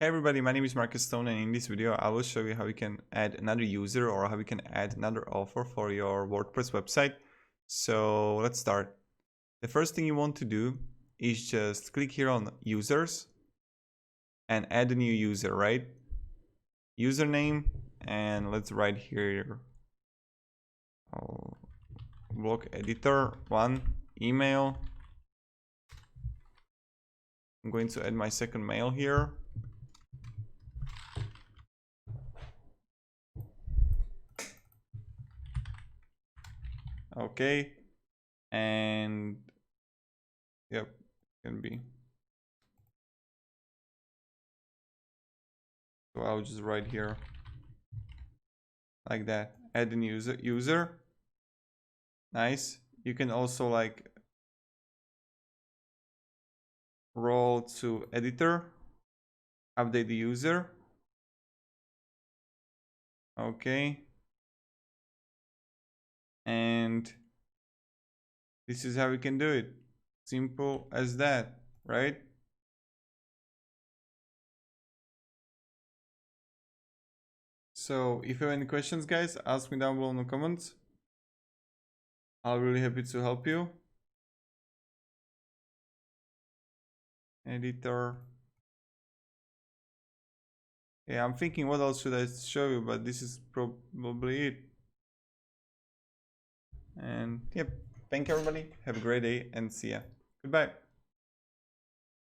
Hey everybody, my name is Marcus Stone, and in this video I will show you how you can add another user or how you can add another offer for your WordPress website. So let's start. The first thing you want to do is just click here on users and add a new user, right? Username, and let's write here blog editor 1, email. I'm going to add my second mail here. Okay, and yep, can be. So I'll just write here like that. Add a new user. Nice. You can also like roll to editor, update the user. Okay. And this is how we can do it. Simple as that, right? So if you have any questions, guys, ask me down below in the comments. I'll be really happy to help you. Editor. Yeah, I'm thinking what else should I show you, but this is probably it. And yep, thank you everybody. Have a great day and see ya. Goodbye.